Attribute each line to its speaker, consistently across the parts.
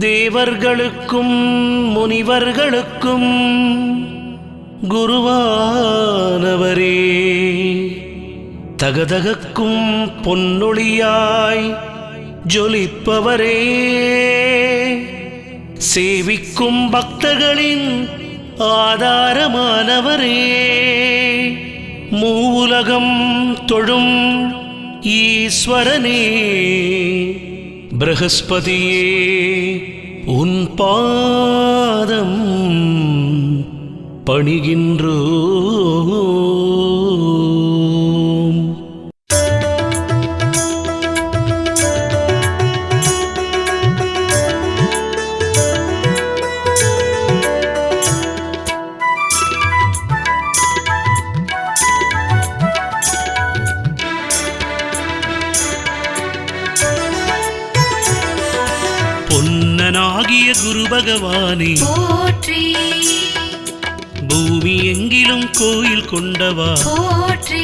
Speaker 1: தேவர்களுக்கும் முனிவர்களுக்கும் குருவானவரே, தகதகக்கும் பொன்னொழியாய் ஜொலிப்பவரே, சேவிக்கும் பக்தர்களின் ஆதாரமானவரே, மூவுலகம் தொழும் ஈஸ்வரனே, பிரகஸ்பதியே உன் பாதம் பணிகின்றோம். பொன்னனாகிய குரு பகவானே
Speaker 2: போற்றி,
Speaker 1: பூமி எங்கிலும் கோயில் கொண்டவா
Speaker 2: போற்றி,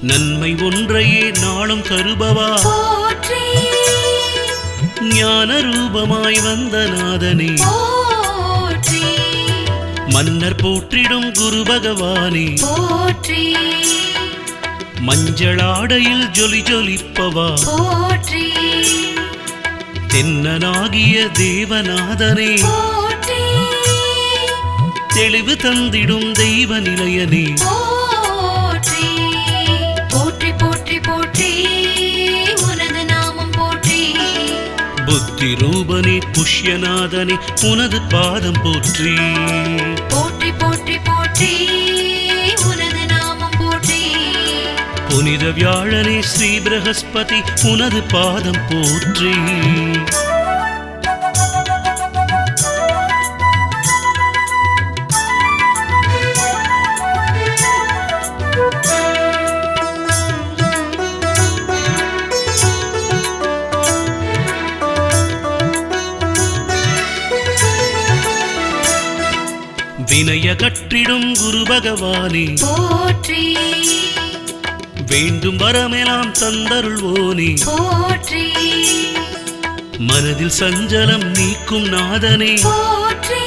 Speaker 1: நன்மை ஒன்றையே நாளும் தருபவா
Speaker 2: போற்றி,
Speaker 1: ஞான ரூபமாய் வந்த நாதனே
Speaker 2: போற்றி,
Speaker 1: மன்னர் போற்றிடும் குரு பகவானே
Speaker 2: போற்றி,
Speaker 1: மஞ்சளாடையில் ஜொலி ஜொலிப்பவா
Speaker 2: போற்றி,
Speaker 1: தென்னனாகிய தேவநாதனே
Speaker 2: போற்றி,
Speaker 1: தெளிவு தந்திடும் தெய்வ நிலையனே
Speaker 2: போற்றி, போற்றி, போற்றி, போற்றி, உனது நாமம் போற்றி,
Speaker 1: புத்தி ரூபனே புஷ்யநாதனே உனது பாதம் போற்றி,
Speaker 2: போற்றி, போற்றி, போற்றி, உனது நாமம் போற்றி,
Speaker 1: புனித வியாழனே ஸ்ரீ பிரகஸ்பதி உனது பாதம் போற்றி, வினய கற்றிடும் குரு பகவானே
Speaker 2: போற்றி,
Speaker 1: வேண்டும் வரமெல்லாம் தந்தருள்வோனே
Speaker 2: போற்றி,
Speaker 1: மனதில் சஞ்சலம் நீக்கும் நாதனே
Speaker 2: போற்றி,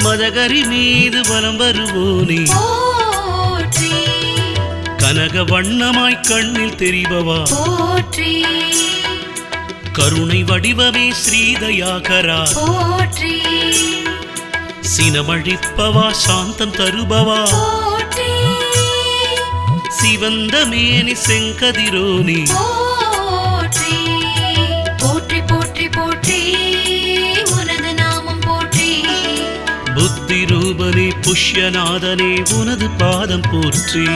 Speaker 1: மதகரி மீது வலம் வருவோனே
Speaker 2: போற்றி,
Speaker 1: கனக வண்ணமாய் கண்ணில் தெரிபவா
Speaker 2: போற்றி,
Speaker 1: கருணை வடிவமே ஸ்ரீதயாகரா
Speaker 2: போற்றி,
Speaker 1: சினமழிப்பவா சாந்தம் தருபவா
Speaker 2: போற்றி,
Speaker 1: சிவந்த மேனி செங்கதிரோனே
Speaker 2: போற்றி, போற்றி, போற்றி, போற்றி, உனது நாமம் போற்றி,
Speaker 1: புத்தி ரூபனே புஷ்யநாதனே உனது பாதம் போற்றி,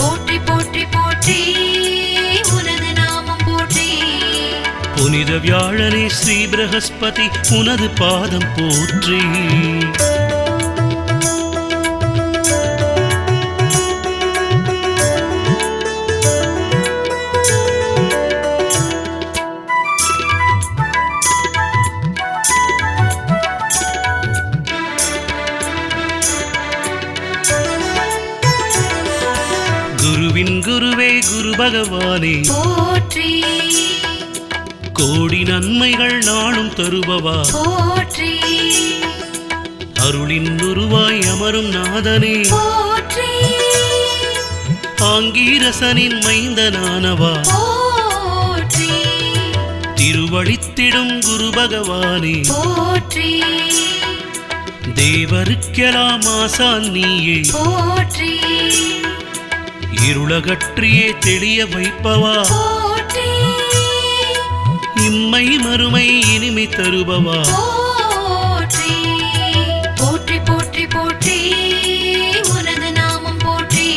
Speaker 2: போற்றி, போற்றி, போற்றி, உனது நாமம் போற்றி,
Speaker 1: புனித வியாழனே ஸ்ரீ பிரகஸ்பதி உனது பாதம் போற்றி, குருவின் குருவே குரு பகவானே
Speaker 2: போற்றி,
Speaker 1: கோடி நன்மைகள் நாளும் தருபவா
Speaker 2: போற்றி,
Speaker 1: அருளின் உருவாய் அமரும் நாதனே
Speaker 2: போற்றி,
Speaker 1: ஆங்கீரசனின் மைந்தனானவா
Speaker 2: போற்றி,
Speaker 1: திருவழித்திடும் குரு பகவானே
Speaker 2: போற்றி,
Speaker 1: தேவருக்கெல்லாம் ஆசான் நீயே
Speaker 2: போற்றி,
Speaker 1: இருளகற்றியே தெளிய வைப்பவா
Speaker 2: போற்றி,
Speaker 1: இம்மை மறுமை இனிமை தருபவா
Speaker 2: போற்றி, போற்றி, போற்றி, போற்றி, உனது நாமம் போற்றி,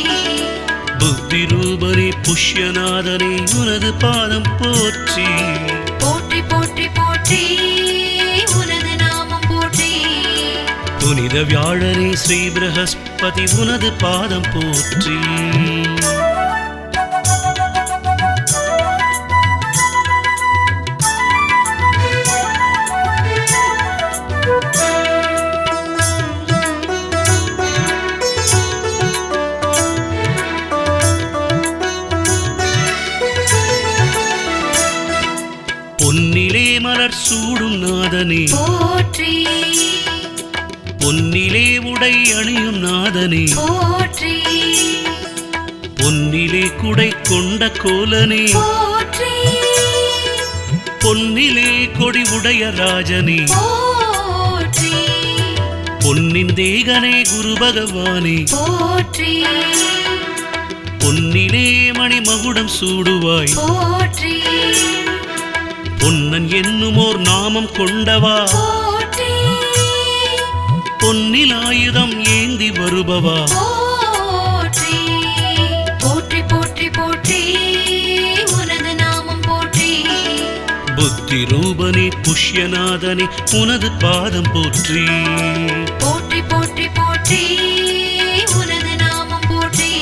Speaker 1: புத்தி ரூபனே புஷ்யநாதனே உனது பாதம் போற்றி,
Speaker 2: போற்றி, போற்றி, போற்றி, உனது நாமம் போற்றி,
Speaker 1: புனித வியாழனே ஸ்ரீ பிரகஸ்பதி உனது பாதம் போற்றி, பொன்னிலே அணியும் நாதனே
Speaker 2: போற்றி
Speaker 1: பொன்னிலே குடை கொண்ட கோலனே
Speaker 2: போற்றி
Speaker 1: பொன்னிலே கொடி உடைய ராஜனே
Speaker 2: போற்றி
Speaker 1: பொன்னின் தேகனே குரு பகவானே
Speaker 2: போற்றி
Speaker 1: பொன்னிலே மணிமகுடம் சூடுவாய்
Speaker 2: போற்றி
Speaker 1: பொன்னன் என்னுமோர் நாமம் கொண்டவா
Speaker 2: போற்றி
Speaker 1: பொன்னில் ஆயுதம் ஏந்தி வருபவா
Speaker 2: போற்றி போற்றி போற்றி போற்றி உனது நாமம் போற்றி
Speaker 1: புத்தி ரூபனே புஷ்யநாதனே உனது பாதம் போற்றி
Speaker 2: போற்றி போற்றி போற்றி உனது நாமம் போற்றி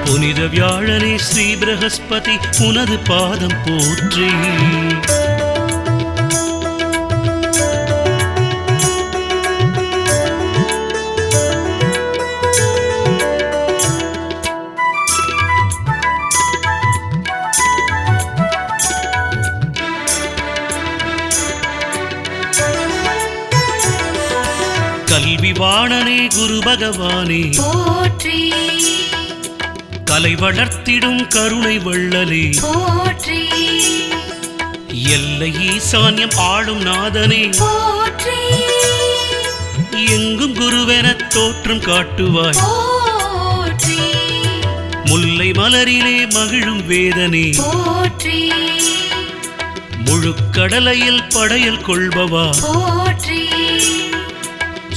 Speaker 1: புனித வியாழனே ஸ்ரீ பிரகஸ்பதி உனது பாதம் போற்றி கல்வி வாணனே குரு பகவானே
Speaker 2: போற்றி
Speaker 1: கலை வளர்த்திடும் கருணை வள்ளலே
Speaker 2: போற்றி
Speaker 1: எல்லை ஈசான்யம் ஆளும் நாதனே
Speaker 2: போற்றி
Speaker 1: எங்கும் குருவென தோற்றம் காட்டுவாய்
Speaker 2: போற்றி
Speaker 1: முல்லை மலரிலே மகிழும் வேதனே
Speaker 2: போற்றி
Speaker 1: முழுக்கடலையில் படையல் கொள்பவா
Speaker 2: போற்றி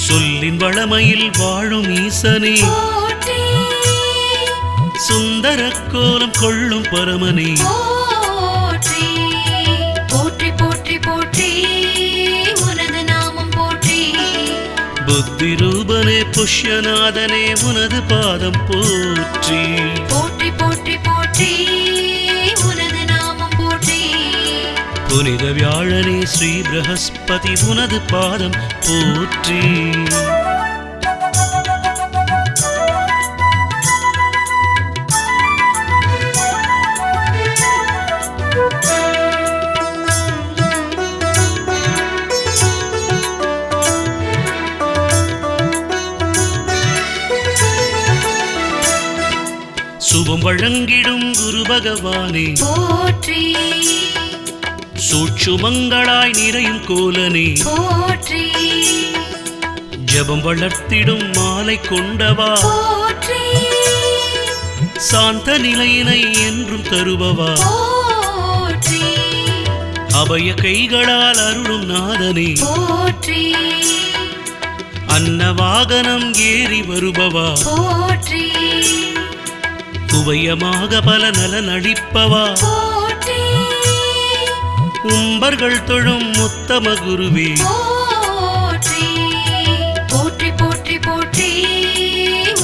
Speaker 1: சொல்லின் வளமையில் வாழும் ஈசனே
Speaker 2: போற்றி
Speaker 1: சுந்தர கோலம் கொள்ளும் பரமனே
Speaker 2: போற்றி போற்றி போற்றி போற்றி உனது நாமம் போற்றி
Speaker 1: புத்தி ரூபனே புஷ்யநாதனே உனது பாதம் போற்றி
Speaker 2: போற்றி போற்றி போற்றி உனது நாமம் போற்றி
Speaker 1: புனித வியாழனே ஸ்ரீ பிரகஸ்பதி உனது பாதம் போற்றி சுபம் வழங்கிடும் குரு பகவானே
Speaker 2: போற்றி
Speaker 1: சூட்சுமங்களாய் நிறையும் கோலனே
Speaker 2: போற்றி
Speaker 1: ஜபம் வளர்த்திடும் மாலை கொண்டவா
Speaker 2: போற்றி
Speaker 1: சாந்த நிலையினை என்றும் தருபவா
Speaker 2: போற்றி
Speaker 1: அபய கைகளால் அருளும் நாதனே
Speaker 2: போற்றி
Speaker 1: அன்னவாகனம் ஏறி வருபவா
Speaker 2: போற்றி
Speaker 1: உபயமாக பல நலன் அளிப்பவா
Speaker 2: போற்றி
Speaker 1: உம்பர்கள் தொழும் உத்தம குருவே
Speaker 2: போற்றி போற்றி போற்றி போற்றி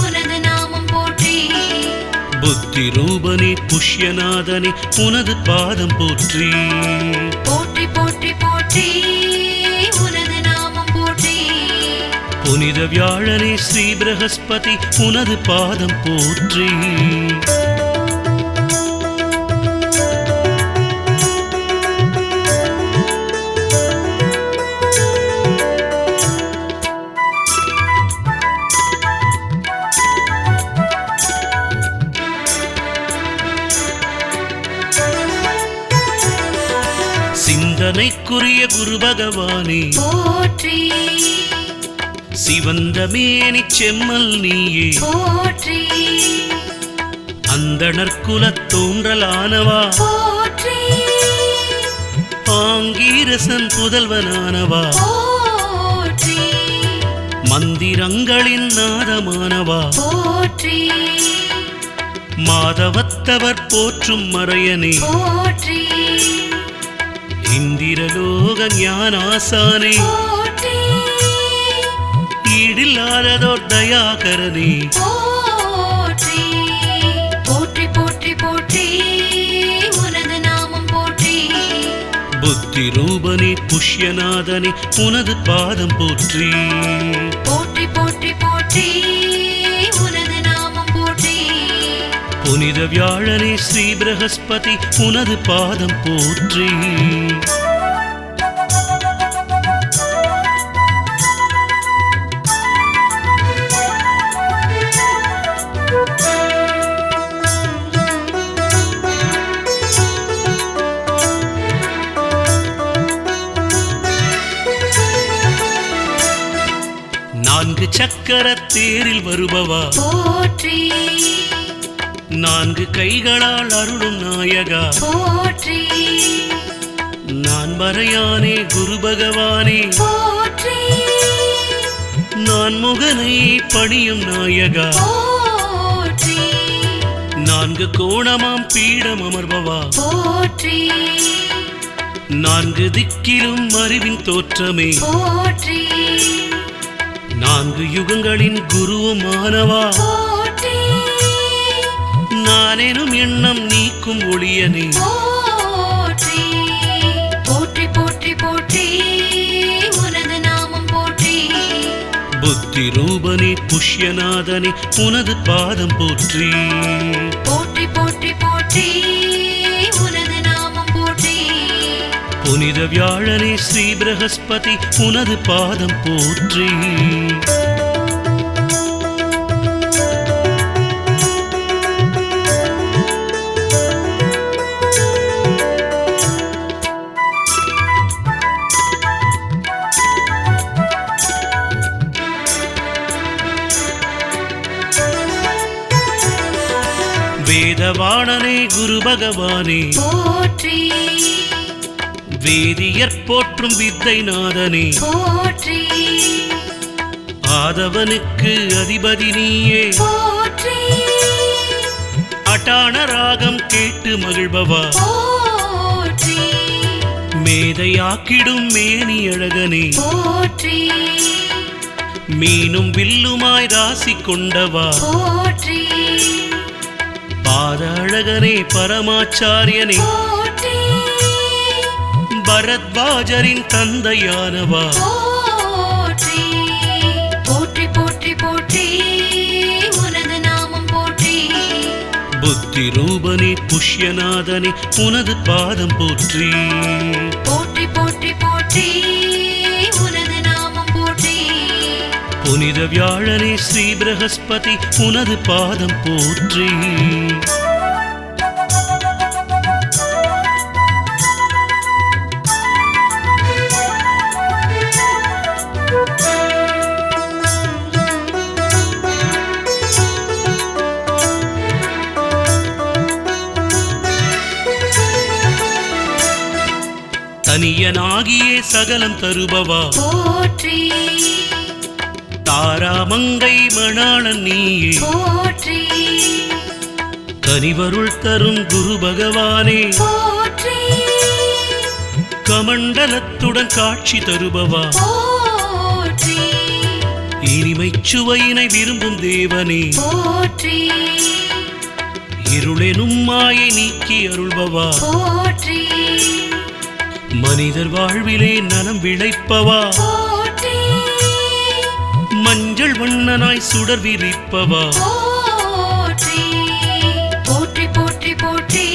Speaker 2: உனது நாமம் போற்றி
Speaker 1: புத்தி ரூபனே புஷ்யநாதனே உனது பாதம் போற்றி
Speaker 2: போற்றி போற்றி போற்றி உனது நாமம் போற்றி
Speaker 1: புனித வியாழனே ஸ்ரீ பிரகஸ்பதி உனது பாதம் போற்றி சிந்தனைக்குரிய குரு பகவானே
Speaker 2: போற்றி
Speaker 1: சிவந்த மேனி செம்மல் நீயே
Speaker 2: போற்றி
Speaker 1: அந்தணர் குலத் தோன்றலானவா
Speaker 2: போற்றி
Speaker 1: ஆங்கீரசன் புதல்வனானவா
Speaker 2: போற்றி
Speaker 1: மந்திரங்களின் நாதமானவா
Speaker 2: போற்றி
Speaker 1: மாதவத்தவர் போற்றும் மறையனே
Speaker 2: போற்றி
Speaker 1: இந்திரலோக ஞானாசானே
Speaker 2: போற்றி
Speaker 1: ஈடில்லாததோர் தயாகரனே
Speaker 2: போற்றி போற்றி போற்றி போற்றி உனது நாமம் போற்றி
Speaker 1: புத்தி ரூபனே புஷ்யநாதனே உனது பாதம் போற்றி
Speaker 2: போற்றி போற்றி போற்றி உனது நாமம் போற்றி
Speaker 1: புனித வியாழனே ஸ்ரீ பிரகஸ்பதி உனது பாதம் போற்றி சக்கரத்தேரில் வருபவா
Speaker 2: போற்றி
Speaker 1: நான்கு கைகளால் அருளும் நாயகா
Speaker 2: போற்றி
Speaker 1: நான் மறையானே குரு பகவானே
Speaker 2: போற்றி
Speaker 1: நான் முகனை பணியும் நாயகா
Speaker 2: போற்றி
Speaker 1: நான்கு கோணமாம் பீடம் அமர்பவா
Speaker 2: போற்றி
Speaker 1: நான்கு திக்கிலும் அறிவின் தோற்றமே
Speaker 2: போற்றி
Speaker 1: நான்கு யுகங்களின் குருவுமானவா
Speaker 2: போற்றி
Speaker 1: நானெனும் எண்ணம் நீக்கும் ஒளியனே
Speaker 2: போற்றி போற்றி போற்றி போற்றி உனது நாமம் போற்றி
Speaker 1: புத்தி ரூபனே புஷ்யநாதனே உனது பாதம் போற்றி
Speaker 2: போற்றி போற்றி போற்றி உனது நாமம் போற்றி
Speaker 1: புனித வியாழனே ஸ்ரீ பிரகஸ்பதி உனது பாதம் போற்றி வேதவாணனே குரு பகவானே
Speaker 2: போற்றி
Speaker 1: வேதியற் போற்றும் வித்தை நாதனே
Speaker 2: போற்றி
Speaker 1: ஆதவனுக்கு அதிபதி நீயே
Speaker 2: போற்றி
Speaker 1: அட்டான ராகம் கேட்டு மகிழ்பவா
Speaker 2: போற்றி
Speaker 1: மேதையாக்கிடும் மேனி அழகனே
Speaker 2: போற்றி
Speaker 1: மீனும் வில்லுமாய் ராசி கொண்டவா
Speaker 2: போற்றி
Speaker 1: பாத அழகனே பரமாச்சாரியனே
Speaker 2: போற்றி
Speaker 1: பரத்வாஜரின் தந்தையானவா
Speaker 2: போற்றி போற்றி போற்றி போற்றி உனது நாமம் போற்றி
Speaker 1: புத்தி ரூபனே புஷ்யநாதனே உனது பாதம் போற்றி
Speaker 2: போற்றி போற்றி போற்றி உனது நாமம் போற்றி
Speaker 1: புனித வியாழனே ஸ்ரீ பிரகஸ்பதி உனது பாதம் போற்றி தனியனாகியே சகலம் தருபவா
Speaker 2: போற்றி
Speaker 1: தாராமங்கை மணாளன் நீயே
Speaker 2: போற்றி
Speaker 1: கனிவருள் தரும் குரு பகவானே
Speaker 2: போற்றி
Speaker 1: கமண்டலத்துடன் காட்சி தருபவா
Speaker 2: போற்றி
Speaker 1: இனிமைச் சுவையினை விரும்பும் தேவனே
Speaker 2: போற்றி
Speaker 1: இருளெனும் மாயை நீக்கி அருள்பவா
Speaker 2: போற்றி
Speaker 1: மனிதர் வாழ்விலே நலம் விளைப்பவா
Speaker 2: போற்றி
Speaker 1: மஞ்சள் வண்ணனாய் சுடர் விரிப்பவா
Speaker 2: போற்றி போற்றி போற்றி போற்றி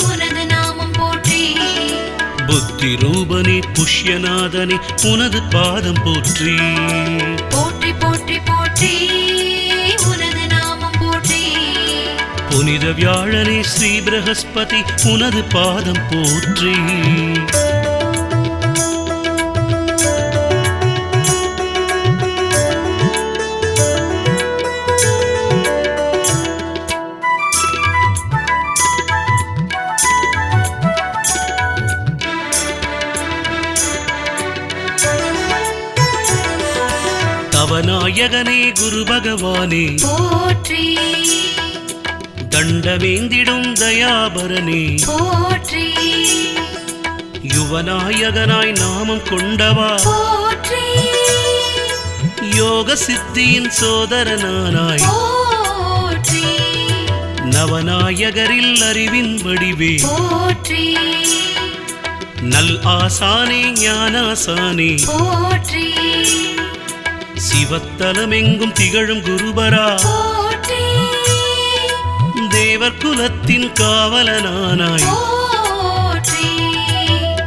Speaker 2: உனது நாமம் போற்றி
Speaker 1: புத்தி ரூபனே புஷ்யநாதனே உனது பாதம் போற்றி
Speaker 2: போற்றி போற்றி போற்றி உனது நாமம் போற்றி
Speaker 1: புனித வியாழனே ஸ்ரீ பிரகஸ்பதி உனது பாதம் போற்றி தவநாயகனே குரு பகவானே
Speaker 2: போற்றி
Speaker 1: தண்டவேந்திடும் தயாபரனே
Speaker 2: போற்றி
Speaker 1: யுவநாயகனாய் நாமம் கொண்டவா
Speaker 2: போற்றி
Speaker 1: யோக சித்தியின் சோதரனானாய்
Speaker 2: போற்றி
Speaker 1: நவநாயகரில் அறிவின் வடிவே
Speaker 2: போற்றி
Speaker 1: நல் ஆசானே ஞானாசானே
Speaker 2: போற்றி
Speaker 1: சிவத்தலமெங்கும் திகழும் குருபரா
Speaker 2: போற்றி
Speaker 1: தேவர் குலத்தின் காவலனானாய்
Speaker 2: போற்றி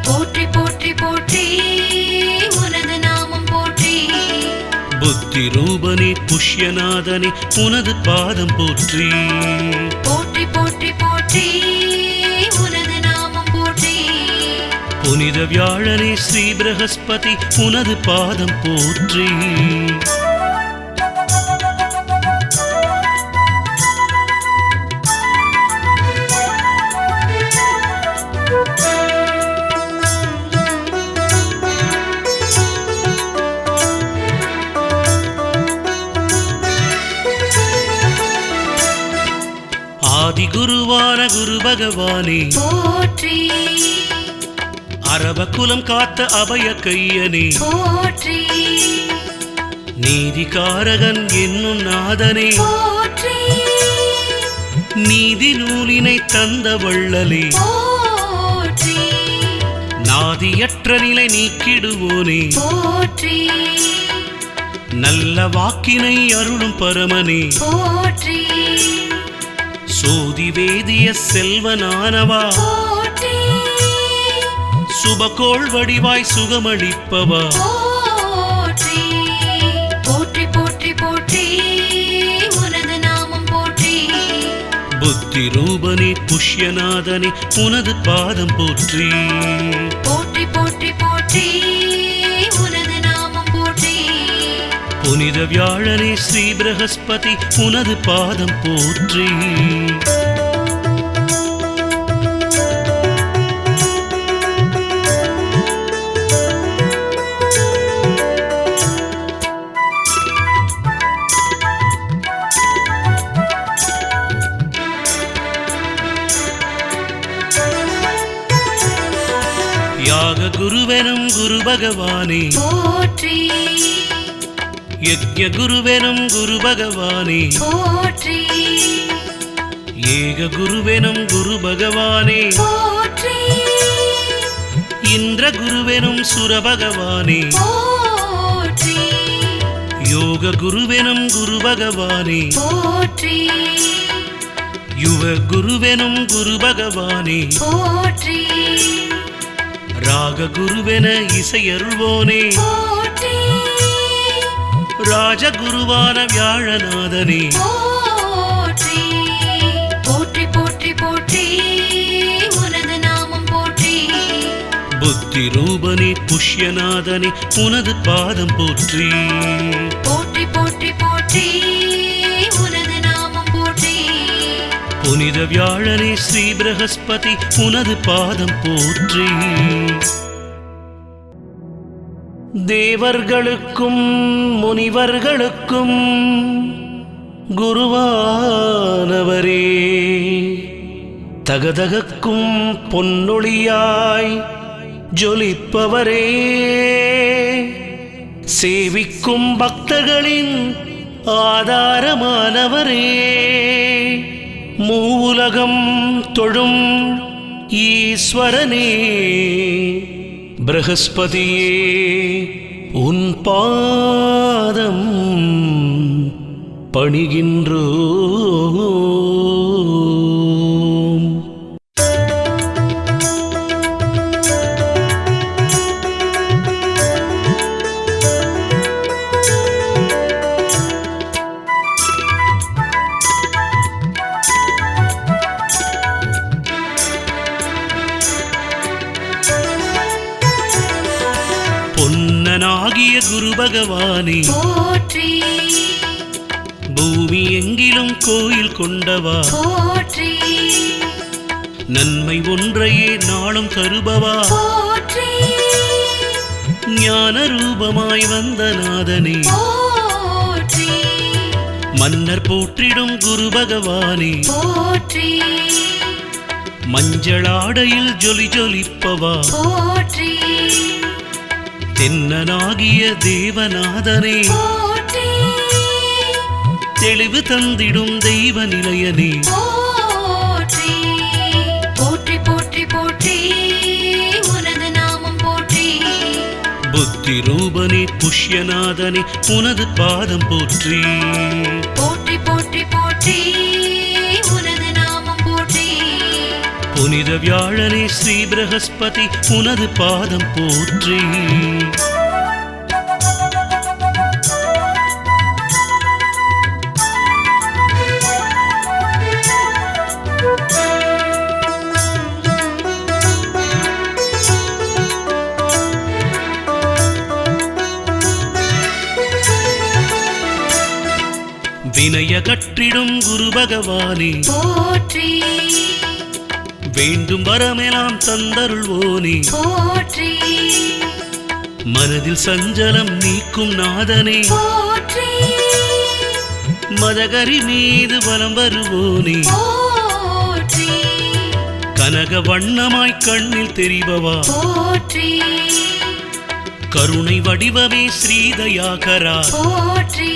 Speaker 2: போற்றி போற்றி போற்றி உனது நாமம் போற்றி
Speaker 1: புத்தி ரூபனே புஷ்யநாதனே உனது பாதம் போற்றி
Speaker 2: போற்றி போற்றி போற்றி உனது நாமம் போற்றி
Speaker 1: புனித வியாழனே ஸ்ரீ பிரகஸ்பதி உனது பாதம் போற்றி ஆதி குருவான குரு பகவானே
Speaker 2: போற்றி
Speaker 1: அரவக்குலம் காத்த அபய கையனே
Speaker 2: போற்றி
Speaker 1: நீதிகாரகன் என்னும் நாதனே
Speaker 2: போற்றி
Speaker 1: நீதி நூலினை தந்த வள்ளலே
Speaker 2: போற்றி
Speaker 1: நாதியற்ற நிலை நீக்கிடுவோனே
Speaker 2: போற்றி
Speaker 1: நல்ல வாக்கினை அருளும் பரமனே
Speaker 2: போற்றி
Speaker 1: சோதி வேதிய செல்வனானவா
Speaker 2: போற்றி
Speaker 1: சுபகோள் வடிவாய் சுகமளிப்பவா
Speaker 2: போற்றி போற்றி போற்றி போற்றி உனது நாமம் போற்றி
Speaker 1: புத்தி ரூபனே புஷ்யநாதனே உனது பாதம் போற்றி
Speaker 2: போற்றி போற்றி போற்றி உனது நாமம் போற்றி
Speaker 1: புனித வியாழனே ஸ்ரீ பிரகஸ்பதி உனது பாதம் போற்றி யாக குருவெனும் குரு பகவானே
Speaker 2: போற்றி
Speaker 1: யஜ்ஞ குருவெனும் குரு பகவானே
Speaker 2: போற்றி
Speaker 1: ஏக குருவெனும் குரு பகவானே
Speaker 2: போற்றி
Speaker 1: இந்திர குருவெனும் சுர பகவானே
Speaker 2: போற்றி
Speaker 1: யோக குருவெனும் குரு பகவானே
Speaker 2: போற்றி
Speaker 1: யுவ குருவெனும் குரு பகவானே
Speaker 2: போற்றி
Speaker 1: ராக குருவென இசையருள்வோனே
Speaker 2: போற்றி
Speaker 1: ராஜகுருவான வியாழநாதனே
Speaker 2: போற்றி போற்றி போற்றி போற்றி உனது நாமம் போற்றி
Speaker 1: புத்தி ரூபனே புஷ்யநாதனே உனது பாதம் போற்றி
Speaker 2: போற்றி போற்றி போற்றி உனது நாமம் போற்றி
Speaker 1: புனித வியாழனே ஸ்ரீ பிரகஸ்பதி உனது பாதம் போற்றி தேவர்களுக்கும் முனிவர்களுக்கும் குருவானவரே தகதகக்கும் பொன்னொழியாய் ஜொலிப்பவரே சேவிக்கும் பக்தர்களின் ஆதாரமானவரே மூவுலகம் தொழும் ஈஸ்வரனே பிரகஸ்பதியே உன் பாதம் பணிகின்றோம். பொன்னனாகிய குரு பகவானே
Speaker 2: போற்றி
Speaker 1: பூமி எங்கிலும் கோயில் கொண்டவா
Speaker 2: போற்றி
Speaker 1: நன்மை ஒன்றையே நாளும் தருபவா
Speaker 2: போற்றி
Speaker 1: ஞான ரூபமாய் வந்த நாதனே
Speaker 2: போற்றி
Speaker 1: மன்னர் போற்றிடும் குரு பகவானே
Speaker 2: போற்றி
Speaker 1: மஞ்சளாடையில் ஜொலி ஜொலிப்பவா
Speaker 2: போற்றி
Speaker 1: தென்னனாகிய தேவநாதனே
Speaker 2: போற்றி
Speaker 1: தெளிவு தந்திடும் தெய்வ நிலையனே
Speaker 2: போற்றி போற்றி போற்றி போற்றி உனது நாமம் போற்றி
Speaker 1: புத்தி ரூபனே புஷ்யநாதனே உனது பாதம் போற்றி
Speaker 2: போற்றி போற்றி போற்றி உனது நாமம் போற்றி
Speaker 1: புனித வியாழனே ஸ்ரீ பிரகஸ்பதி உனது பாதம் போற்றி வினய கற்றிடும் குரு பகவானே
Speaker 2: போற்றி
Speaker 1: வேண்டும் வரமெல்லாம் தந்தருள்வோனே
Speaker 2: போற்றி
Speaker 1: மனதில் சஞ்சலம் நீக்கும் நாதனே
Speaker 2: போற்றி
Speaker 1: மதகரி மீது பலம் வருவோனே
Speaker 2: போற்றி
Speaker 1: கனக வண்ணமாய் கண்ணில் தெரிபவா
Speaker 2: போற்றி
Speaker 1: கருணை வடிவமே ஸ்ரீதயாகரா
Speaker 2: போற்றி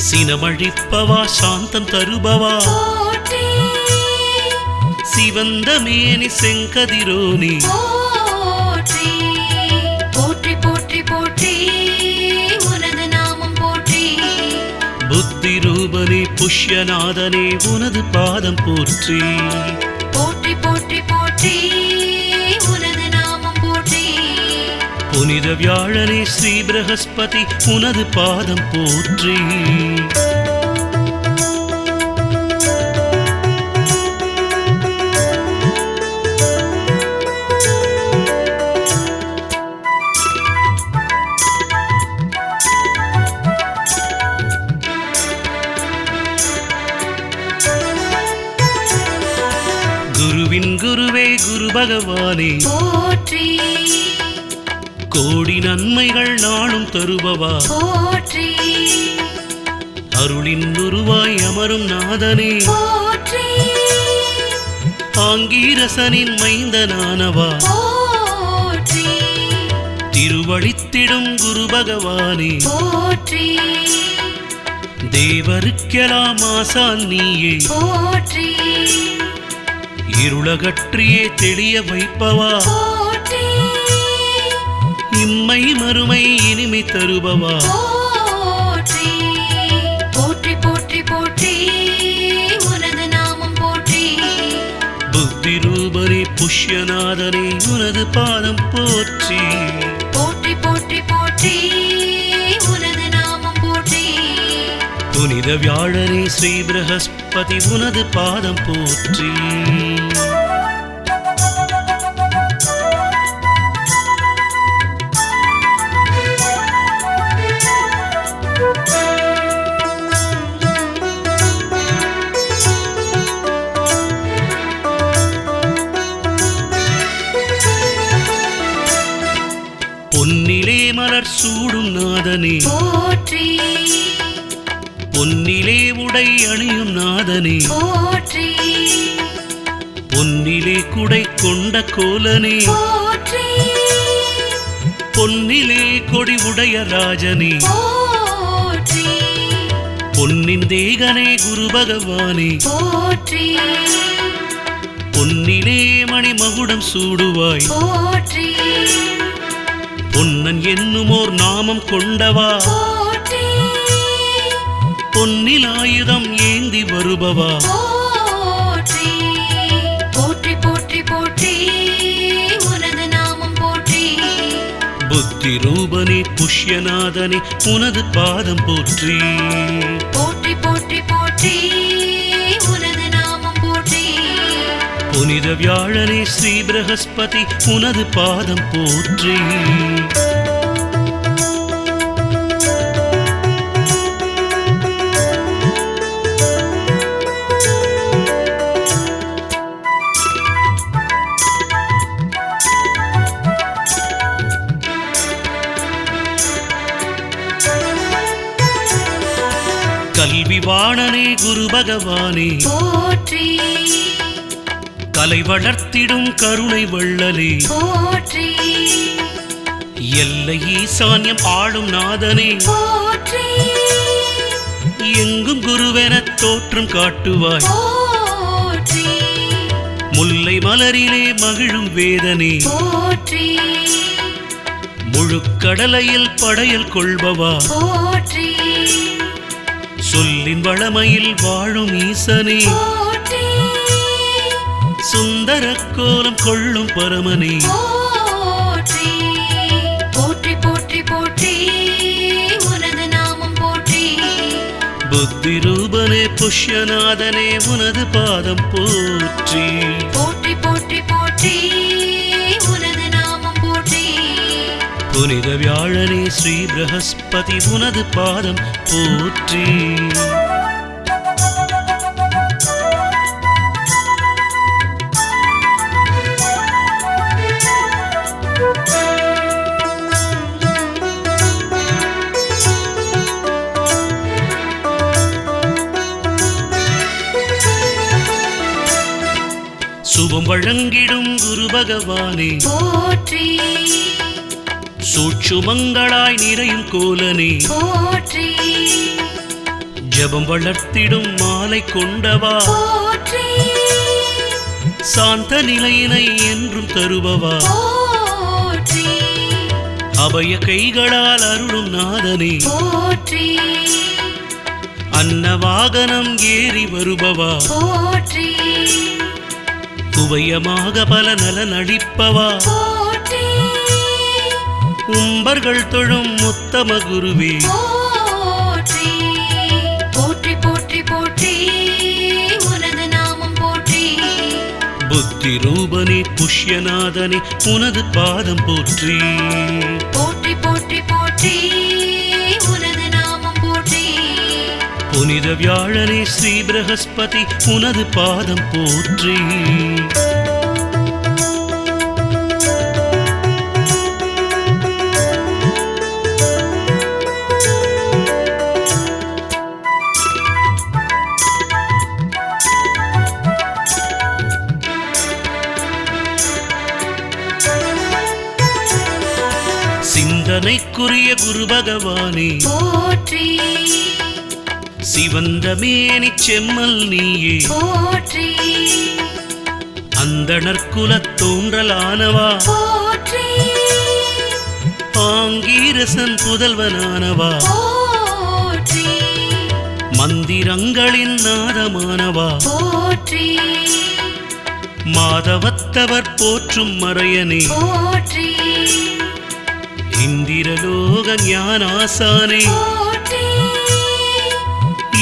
Speaker 1: சினமழிப்பவா சாந்தம் தருபவா
Speaker 2: போற்றி
Speaker 1: சிவந்த மேனி செங்கதிரோனி
Speaker 2: போற்றி போற்றி போற்றி போற்றி உனது நாமம் போற்றி
Speaker 1: புத்தி ரூபனே புஷ்யநாதனே உனது பாதம் போற்றி
Speaker 2: போற்றி போற்றி போற்றி உனது நாமம் போற்றி
Speaker 1: புனித வியாழனே ஸ்ரீ பிரகஸ்பதி உனது பாதம் போற்றி குருவின் குருவே குரு பகவானே
Speaker 2: போற்றி
Speaker 1: கோடி நன்மைகள் நாளும் தருபவா
Speaker 2: போற்றி
Speaker 1: அருளின் உருவாய் அமரும் நாதனே
Speaker 2: போற்றி
Speaker 1: ஆங்கீரசனின் மைந்தனானவா
Speaker 2: போற்றி
Speaker 1: திருவழித்திடும் குரு பகவானே
Speaker 2: போற்றி
Speaker 1: தேவருக்கெல்லாம் ஆசான் நீயே
Speaker 2: போற்றி
Speaker 1: இருளகற்றியே தெளிய வைப்பவா
Speaker 2: போற்றி
Speaker 1: இம்மை மறுமை இனிமை தருபவா
Speaker 2: போற்றி போற்றி போற்றி போற்றி உனது நாமம் போற்றி
Speaker 1: புத்தி ரூபனே புஷ்யநாதனே உனது பாதம் போற்றி
Speaker 2: போற்றி போற்றி போற்றி உனது நாமம் போற்றி
Speaker 1: புனித வியாழனே ஸ்ரீ பிரகஸ்பதி உனது பாதம் போற்றி பொன்னிலே மலர் சூடும் நாதனே
Speaker 2: போற்றி
Speaker 1: பொன்னிலே உடை அணியும் நாதனே
Speaker 2: போற்றி
Speaker 1: பொன்னிலே குடை கொண்ட கோலனே
Speaker 2: போற்றி
Speaker 1: பொன்னிலே கொடி உடைய ராஜனே
Speaker 2: போற்றி
Speaker 1: பொன்னின் தேகனே குரு பகவானே
Speaker 2: போற்றி
Speaker 1: பொன்னிலே மணிமகுடம் சூடுவாய்
Speaker 2: போற்றி
Speaker 1: பொன்னன் என்னுமோர் நாமம் கொண்டவா
Speaker 2: போற்றி
Speaker 1: பொன்னில் ஆயுதம் ஏந்தி வருபவா
Speaker 2: போற்றி போற்றி போற்றி போற்றி உனது நாமம் போற்றி
Speaker 1: புத்தி ரூபனே புஷ்யநாதனே உனது பாதம் போற்றி
Speaker 2: போற்றி போற்றி போற்றி உனது நாமம் போற்றி
Speaker 1: புனித வியாழனே ஸ்ரீ பிரகஸ்பதி உனது பாதம் போற்றி கல்வி வாணனே குரு பகவானே
Speaker 2: போற்றி
Speaker 1: கலை வளர்த்திடும் கருணை வள்ளலே
Speaker 2: போற்றி
Speaker 1: எல்லை ஈசான்யம் ஆளும் நாதனே
Speaker 2: போற்றி
Speaker 1: எங்கும் குருவென தோற்றம் காட்டுவாய்
Speaker 2: போற்றி
Speaker 1: முல்லை மலரிலே மகிழும் வேதனே
Speaker 2: போற்றி
Speaker 1: முழுக்கடலையில் படையல் கொள்பவா
Speaker 2: போற்றி
Speaker 1: சொல்லின் வளமையில் வாழும் ஈசனே
Speaker 2: போற்றி
Speaker 1: சுந்தர கோலம் கொள்ளும் பரமனே
Speaker 2: போற்றி போற்றி போற்றி போற்றி உனது நாமம் போற்றி
Speaker 1: புத்தி ரூபனே புஷ்யநாதனே உனது பாதம் போற்றி
Speaker 2: போற்றி போற்றி போற்றி உனது நாமம் போற்றி
Speaker 1: புனித வியாழனே ஸ்ரீ பிரகஸ்பதி உனது பாதம் போற்றி குருவும் வழங்கிடும் குரு பகவானே
Speaker 2: போற்றி
Speaker 1: சூட்சுமங்களாய் நிறையும் கோலனே
Speaker 2: போற்றி
Speaker 1: ஜபம் வளர்த்திடும் மாலை கொண்டவா
Speaker 2: போற்றி
Speaker 1: சாந்த நிலையினை என்றும் தருபவா
Speaker 2: போற்றி
Speaker 1: அபய கைகளால் அருளும் நாதனே
Speaker 2: போற்றி
Speaker 1: அன்னவாகனம் ஏறி வருபவா
Speaker 2: போற்றி
Speaker 1: உபயமாக பல நலன் அளிப்பவா
Speaker 2: போற்றி
Speaker 1: உம்பர்கள் தொழும் உத்தம குருவே
Speaker 2: போற்றி போற்றி போற்றி போற்றி உனது நாமம் போற்றி
Speaker 1: புத்தி ரூபனே புஷ்யநாதனே உனது பாதம் போற்றி
Speaker 2: போற்றி போற்றி போற்றி உனது நாமம் போற்றி
Speaker 1: புனித வியாழனே ஸ்ரீ பிரகஸ்பதி உனது பாதம் போற்றி சிந்தனைக்குரிய குரு பகவானே
Speaker 2: போற்றி
Speaker 1: சிவந்த மேனி செம்மல் நீயே
Speaker 2: போற்றி
Speaker 1: அந்தணர்குலத் தோன்றலானவா
Speaker 2: போற்றி
Speaker 1: ஆங்கீரசன் புதல்வனானவா
Speaker 2: போற்றி
Speaker 1: மந்திரங்களின் நாதமானவா
Speaker 2: போற்றி
Speaker 1: மாதவத்தவர் போற்றும் மறையனே
Speaker 2: போற்றி
Speaker 1: இந்திரலோக ஞானாசானே
Speaker 2: போற்றி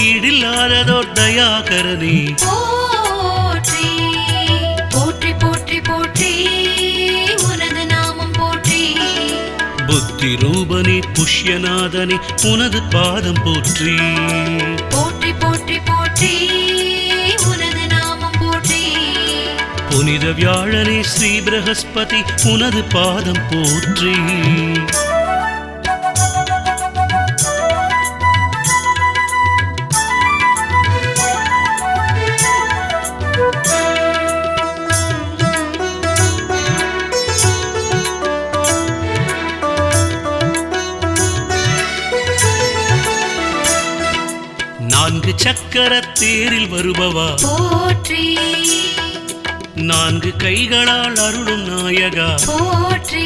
Speaker 1: ஈடில்லாததோர் தயாகரனே
Speaker 2: போற்றி போற்றி போற்றி போற்றி உனது நாமம் போற்றி
Speaker 1: புத்தி ரூபனே புஷ்யநாதனே உனது பாதம் போற்றி
Speaker 2: போற்றி போற்றி போற்றி உனது நாமம் போற்றி
Speaker 1: புனித வியாழனே ஸ்ரீ பிரகஸ்பதி உனது பாதம் போற்றி நான்கு சக்கர தேரில் வருபவா
Speaker 2: போற்றி
Speaker 1: நான்கு கைகளால் அருளும் நாயகா
Speaker 2: போற்றி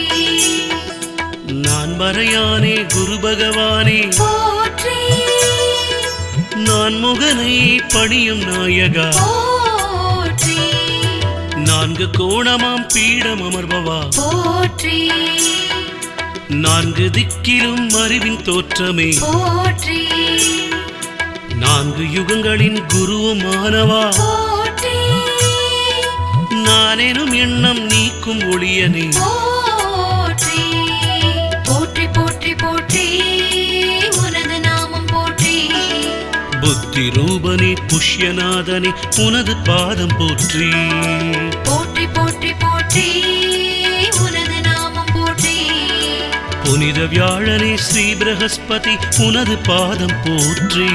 Speaker 1: நான் மறையானே குரு பகவானே
Speaker 2: போற்றி
Speaker 1: நான் முகனை பணியும் நாயகா
Speaker 2: போற்றி
Speaker 1: நான்கு கோணமாம் பீடம் அமர்பவா
Speaker 2: போற்றி
Speaker 1: நான்கு திக்கிலும் அறிவின் தோற்றமே
Speaker 2: போற்றி
Speaker 1: நான்கு யுகங்களின் குருவுமானவா
Speaker 2: போற்றி
Speaker 1: நானெனும் எண்ணம் நீக்கும் ஒளியனே
Speaker 2: போற்றி போற்றி போற்றி போற்றி உனது நாமம் போற்றி
Speaker 1: புத்தி ரூபனே புஷ்யநாதனே உனது பாதம் போற்றி
Speaker 2: போற்றி போற்றி போற்றி உனது நாமம் போற்றி
Speaker 1: புனித வியாழனே ஸ்ரீ பிரகஸ்பதி உனது பாதம் போற்றி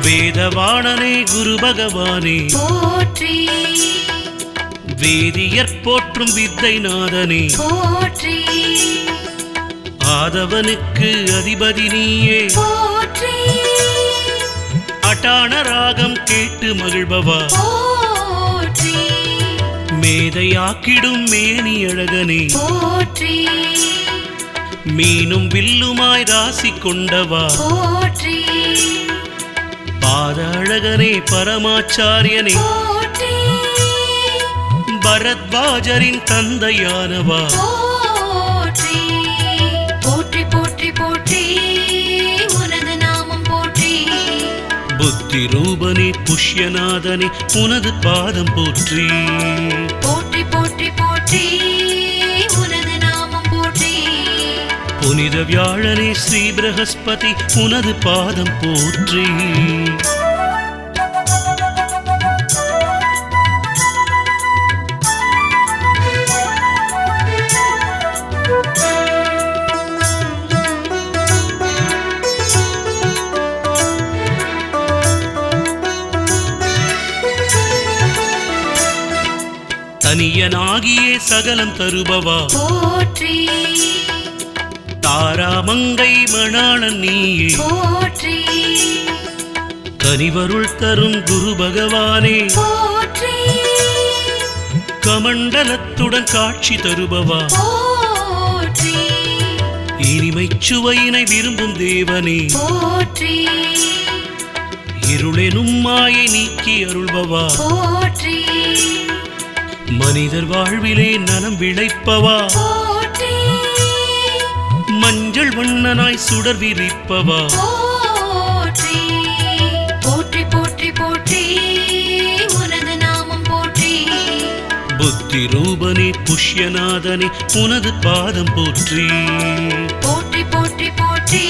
Speaker 1: வேதவாணனே குரு பகவானே
Speaker 2: போற்றி
Speaker 1: வேதியற் போற்றும் வித்தை நாதனே
Speaker 2: போற்றி
Speaker 1: ஆதவனுக்கு அதிபதி நீயே
Speaker 2: போற்றி
Speaker 1: அட்டான ராகம் கேட்டு மகிழ்பவா
Speaker 2: போற்றி
Speaker 1: மேதையாக்கிடும் மேனி அழகனே
Speaker 2: போற்றி
Speaker 1: மீனும் வில்லுமாய் ராசி கொண்டவா
Speaker 2: போற்றி
Speaker 1: பாத அழகனே பரமாச்சாரியனே
Speaker 2: போற்றி
Speaker 1: பரத்வாஜரின் தந்தையானவா
Speaker 2: போற்றி போற்றி போற்றி போற்றி உனது நாமம் போற்றி
Speaker 1: புத்தி ரூபனே புஷ்யநாதனே உனது பாதம் போற்றி
Speaker 2: போற்றி போற்றி போற்றி உனது நாமம் போற்றி
Speaker 1: புனித வியாழனே ஸ்ரீ பிரகஸ்பதி உனது பாதம் போற்றி. தனியனாகியே சகலம் தருபவா
Speaker 2: போற்றி
Speaker 1: தாராமங்கை மணாளன் நீயே
Speaker 2: போற்றி
Speaker 1: கனிவருள் தரும் குரு பகவானே
Speaker 2: போற்றி
Speaker 1: கமண்டலத்துடன் காட்சி தருபவா
Speaker 2: போற்றி
Speaker 1: இனிமைச் சுவையினை விரும்பும் தேவனே
Speaker 2: போற்றி
Speaker 1: இருளெனும் மாயை நீக்கி அருள்பவா
Speaker 2: போற்றி
Speaker 1: மனிதர் வாழ்விலே நலம் விளைப்பவா
Speaker 2: போற்றி
Speaker 1: மஞ்சள் வண்ணனாய் சுடர் விரிப்பவா
Speaker 2: போற்றி போற்றி போற்றி போற்றி உனது நாமம் போற்றி
Speaker 1: புத்தி ரூபனே புஷ்யநாதனே உனது பாதம் போற்றி.
Speaker 2: போற்றி போற்றி போற்றி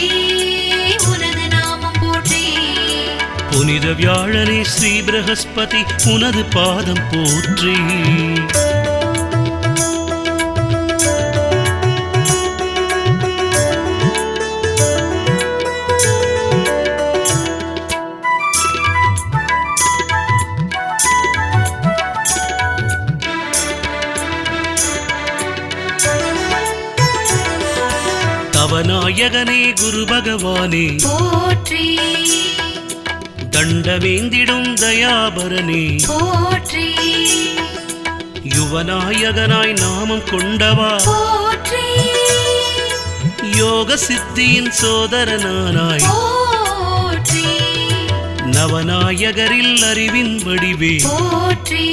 Speaker 2: உனது நாமம் போற்றி
Speaker 1: புனித வியாழனே ஸ்ரீ பிரகஸ்பதி உனது பாதம் போற்றி. தவநாயகனே குரு பகவானே
Speaker 2: போற்றி
Speaker 1: தண்டவேந்திடும் தயாபரனே
Speaker 2: போற்றி
Speaker 1: யுவநாயகனாய் நாமம் கொண்டவா
Speaker 2: போற்றி
Speaker 1: யோக சித்தியின் சோதரனானாய்
Speaker 2: போற்றி
Speaker 1: நவநாயகரில் அறிவின் வடிவே
Speaker 2: போற்றி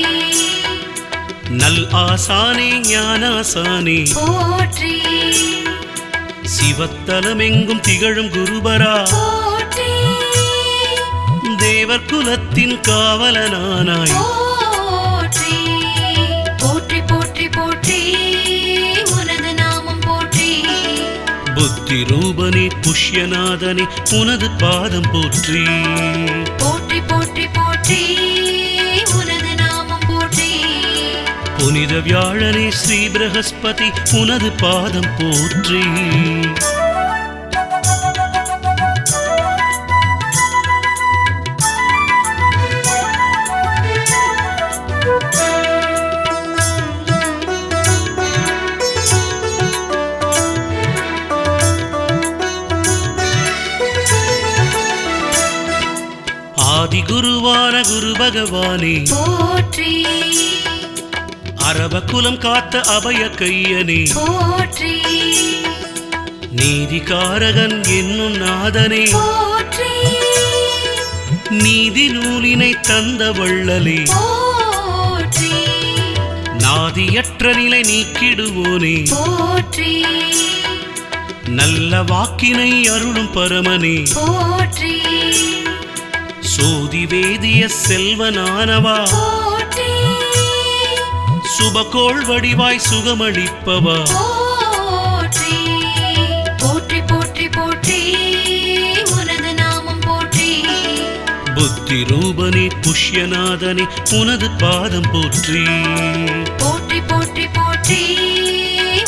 Speaker 1: நல் ஆசானே ஞானாசானே
Speaker 2: போற்றி
Speaker 1: சிவத்தலமெங்கும் திகழும் குருபரா
Speaker 2: போற்றி
Speaker 1: தேவர் குலத்தின் காவலனானாய்
Speaker 2: போற்றி போற்றி போற்றி போற்றி உனது நாமம் போற்றி
Speaker 1: புத்தி ரூபனே புஷ்யநாதனே உனது பாதம் போற்றி.
Speaker 2: போற்றி போற்றி போற்றி உனது நாமம் போற்றி
Speaker 1: புனித வியாழனே ஸ்ரீ பிரகஸ்பதி உனது பாதம் போற்றி. ஆதி குருவான குரு பகவானே
Speaker 2: போற்றி
Speaker 1: அரப குலம் காத்த அபய கையனே
Speaker 2: போற்றி
Speaker 1: நீதிகாரகன் என்னும் நாதனே
Speaker 2: போற்றி
Speaker 1: நீதி நூலினை தந்த வள்ளலே
Speaker 2: போற்றி
Speaker 1: நாதியற்ற நிலை நீக்கிடுவோனே
Speaker 2: போற்றி
Speaker 1: நல்ல வாக்கினை அருளும் பரமனே
Speaker 2: போற்றி
Speaker 1: சோதி வேதிய செல்வனானவா
Speaker 2: போற்றி
Speaker 1: சுபகோள் வடிவாய் சுகமளிப்பவா
Speaker 2: போற்றி போற்றி போற்றி போற்றி உனது நாமம் போற்றி
Speaker 1: புத்தி ரூபனே புஷ்யநாதனே உனது பாதம் போற்றி.
Speaker 2: போற்றி போற்றி போற்றி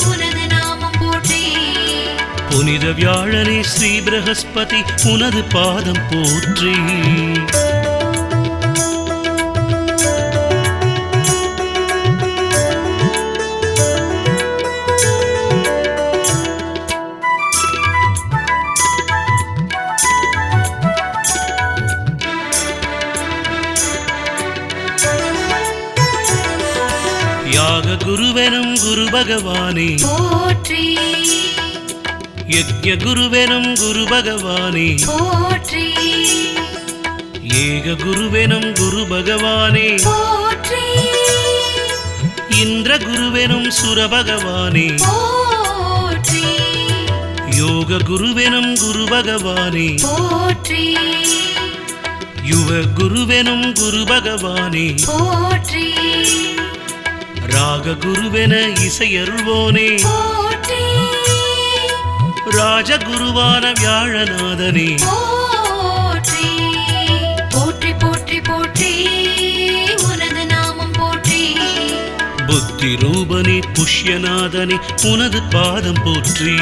Speaker 2: உனது நாமம் போற்றி
Speaker 1: புனித வியாழனே ஸ்ரீ பிரகஸ்பதி உனது பாதம் போற்றி. யாக குருவெனும் குரு பகவானே
Speaker 2: போற்றி
Speaker 1: யஜ்ஞ குருவெனும் குரு பகவானே
Speaker 2: போற்றி
Speaker 1: ஏக குருவெனும் குரு பகவானே
Speaker 2: போற்றி
Speaker 1: இந்திர குருவெனும் சுர பகவானே
Speaker 2: போற்றி
Speaker 1: யோக குருவெனும் குரு பகவானே
Speaker 2: போற்றி
Speaker 1: யுவ குருவெனும் குரு பகவானே
Speaker 2: போற்றி
Speaker 1: ராக குருவென இசையருள்வோனே
Speaker 2: போற்றி
Speaker 1: ராஜகுருவான வியாழநாதனே
Speaker 2: போற்றி போற்றி போற்றி போற்றி உனது நாமம் போற்றி
Speaker 1: புத்தி ரூபனே புஷ்யநாதனே உனது பாதம் போற்றி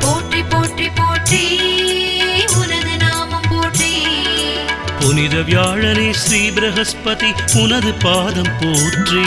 Speaker 2: போற்றி போற்றி போற்றி உனது நாமம் போற்றி
Speaker 1: புனித வியாழனே ஸ்ரீ பிரகஸ்பதி உனது பாதம் போற்றி